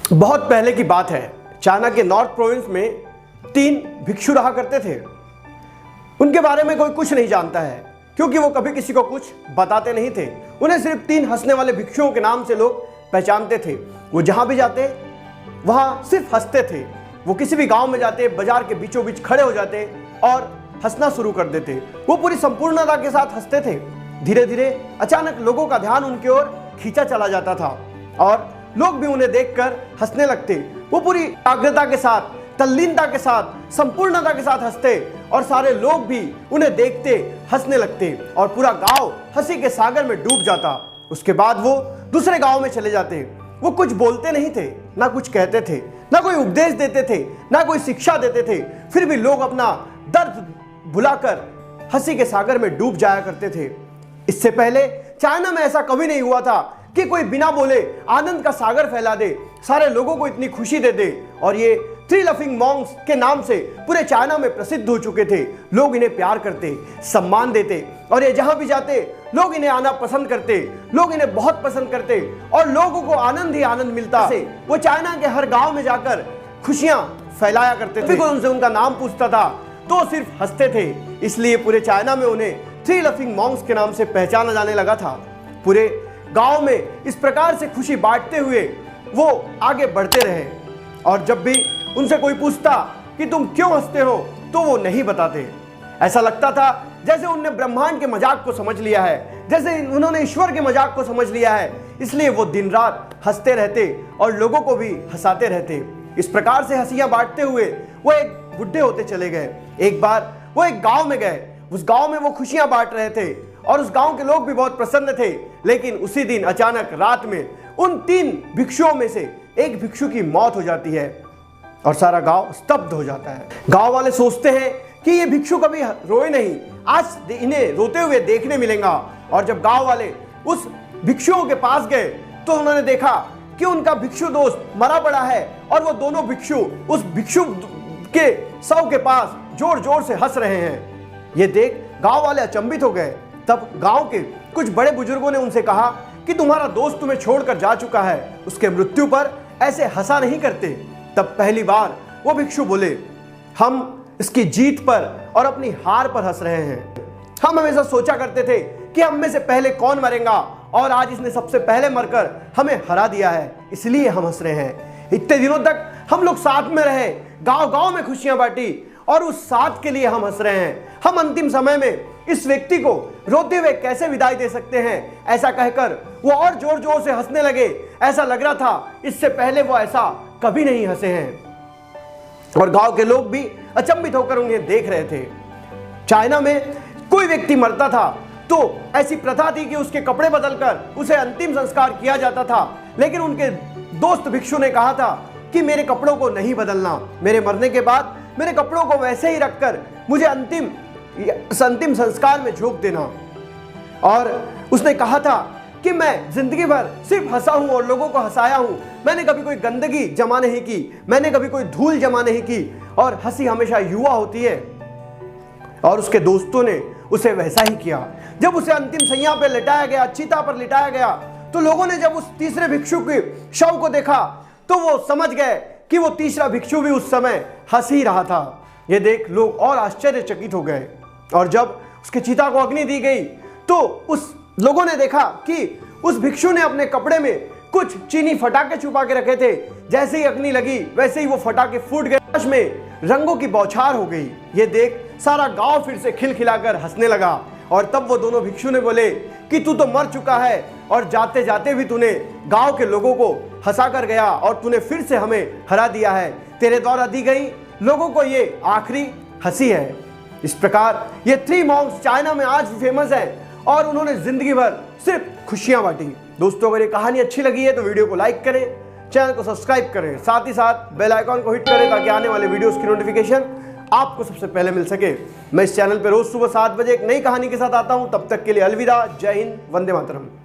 बहुत पहले की बात है। चाइना के नॉर्थ प्रोविंस में 3 भिक्षु रहा करते थे। उनके बारे में कोई कुछ नहीं जानता है, क्योंकि वो कभी किसी को कुछ बताते नहीं थे। उन्हें सिर्फ 3 हंसने वाले भिक्षुओं के नाम से लोग पहचानते थे। वो जहां भी जाते वहां सिर्फ हंसते थे। वो किसी भी गांव में जाते, बाजार के बीचों बीच खड़े हो जाते और हंसना शुरू कर देते। वो पूरी संपूर्णता के साथ हंसते थे। धीरे धीरे अचानक लोगों का ध्यान उनकी ओर खींचा चला जाता था और लोग भी उन्हें देखकर हंसने लगते। वो पूरी एकाग्रता के साथ, तल्लीनता के साथ, संपूर्णता के साथ हंसते और सारे लोग भी उन्हें देखते, हंसने लगते और पूरा गांव हंसी के सागर में डूब जाता। उसके बाद वो दूसरे गांव में चले जाते। वो कुछ बोलते नहीं थे, ना कुछ कहते थे, ना कोई उपदेश देते थे, ना कोई शिक्षा देते थे। फिर भी लोग अपना दर्द भुलाकर हंसी के सागर में डूब जाया करते थे। इससे पहले चाइना में ऐसा कभी नहीं हुआ था कि कोई बिना बोले आनंद का सागर फैला दे, सारे लोगों को इतनी खुशी दे दे। और ये 3 लफिंग मॉन्क्स के नाम से पूरे चाइना में प्रसिद्ध हो चुके थे। लोग इन्हें प्यार करते, सम्मान देते और ये जहां भी जाते लोग इन्हें आना पसंद करते। लोग इन्हें बहुत पसंद करते और लोगों को आनंद ही आनंद मिलता। वो चाइना के हर गांव में जाकर खुशियां फैलाया करते थे। कोई उनसे उनका नाम पूछता था तो सिर्फ हंसते थे। इसलिए पूरे चाइना में उन्हें 3 लफिंग मॉन्क्स के नाम से पहचाना जाने लगा था। पूरे गांव में इस प्रकार से खुशी बांटते हुए वो आगे बढ़ते रहे और जब भी उनसे कोई पूछता कि तुम क्यों हंसते हो तो वो नहीं बताते। ऐसा लगता था जैसे उन्होंने ब्रह्मांड के मजाक को समझ लिया है, जैसे उन्होंने ईश्वर के मजाक को समझ लिया है। इसलिए वो दिन रात हंसते रहते और लोगों को भी हंसाते रहते। इस प्रकार से हंसियां बांटते हुए वो एक बुढ़े होते चले गए। एक बार वो एक गांव में गए। उस गांव में वो खुशियां बांट रहे थे और उस गांव के लोग भी बहुत प्रसन्न थे। लेकिन उसी दिन अचानक रात में उन 3 भिक्षुओं में से एक भिक्षु की मौत हो जाती है और सारा गांव स्तब्ध हो जाता है। गांव वाले सोचते हैं कि ये भिक्षु कभी रोए नहीं, आज इन्हें रोते हुए देखने मिलेगा। और जब गांव वाले उस भिक्षुओं के पास गए तो उन्होंने देखा कि उनका भिक्षु दोस्त मरा पड़ा है और वो दोनों भिक्षु उस भिक्षु के शव के पास जोर जोर से हंस रहे हैं। ये देख गांव वाले अचंभित हो गए। तब गांव के कुछ बड़े बुजुर्गों ने उनसे कहा कि तुम्हारा दोस्त तुम्हें छोड़कर जा चुका है, उसके मृत्यु पर ऐसे हंसा नहीं करते। तब पहली बार वो भिक्षु बोले, हम इसकी जीत पर और अपनी हार पर हंस रहे हैं। हम हमेशा सोचा करते थे कि हम में से पहले कौन मरेगा और आज इसने सबसे पहले मरकर हमें हरा दिया है, इसलिए हम हंस रहे हैं। इतने दिनों तक हम लोग साथ में रहे, गांव गांव में खुशियां बांटी और उस साथ के लिए हम हंस रहे हैं। हम अंतिम समय में इस व्यक्ति को रोते हुए कैसे विदाई दे सकते हैं? ऐसा कहकर वो और जोर जोर से हंसने लगे। ऐसा लग रहा था इससे पहले वो ऐसा कभी नहीं हंसे हैं और गांव के लोग भी अचंभित होकर उन्हें देख रहे थे। चाइना में कोई व्यक्ति मरता था तो ऐसी प्रथा थी कि उसके कपड़े बदलकर उसे अंतिम संस्कार किया जाता था। लेकिन उनके दोस्त भिक्षु ने कहा था कि मेरे कपड़ों को नहीं बदलना, मेरे मरने के बाद मेरे कपड़ों को वैसे ही रखकर मुझे अंतिम संस्कार में झोंक देना। और उसने कहा था कि मैं जिंदगी भर सिर्फ हंसा हूं और लोगों को हंसाया हूं। मैंने कभी कोई गंदगी जमा नहीं की, मैंने कभी कोई धूल जमा नहीं की और हंसी हमेशा युवा होती है। और उसके दोस्तों ने उसे वैसा ही किया। जब उसे अंतिम सैया पे लिटाया गया, चिता पर लिटाया गया, तो लोगों ने जब उस तीसरे भिक्षु के शव को देखा तो वो समझ गए कि वो तीसरा भिक्षु भी उस समय हंस ही रहा था। ये देख लोग और आश्चर्यचकित हो गए और जब उसके चिता को अग्नि दी गई तो उस लोगों ने देखा कि उस भिक्षु ने अपने कपड़े में कुछ चीनी फटाके छुपा के रखे थे। जैसे ही अग्नि लगी वैसे ही वो फटाके फूट गए, आकाश में रंगों की बौछार हो गई। ये देख सारा गांव फिर से खिलखिलाकर हंसने लगा। और तब वो दोनों भिक्षु ने बोले कि तू तो मर चुका है और जाते जाते भी तूने गांव के लोगों को हंसा कर गया और तूने फिर से हमें हरा दिया है। तेरे द्वारा दी गई लोगों को ये आखिरी हंसी है। इस प्रकार ये 3 मॉन्क्स चाइना में आज भी फेमस हैं और उन्होंने जिंदगी भर सिर्फ खुशियां बांटी। दोस्तों, अगर ये कहानी अच्छी लगी है तो वीडियो को लाइक करें, चैनल को सब्सक्राइब करें, साथ ही साथ बेल आइकॉन को हिट करें ताकि आने वाले वीडियोस की नोटिफिकेशन आपको सबसे पहले मिल सके। मैं इस चैनल पर रोज सुबह 7 बजे एक नई कहानी के साथ आता हूं। तब तक के लिए अलविदा, जय हिंद, वंदे मातरम।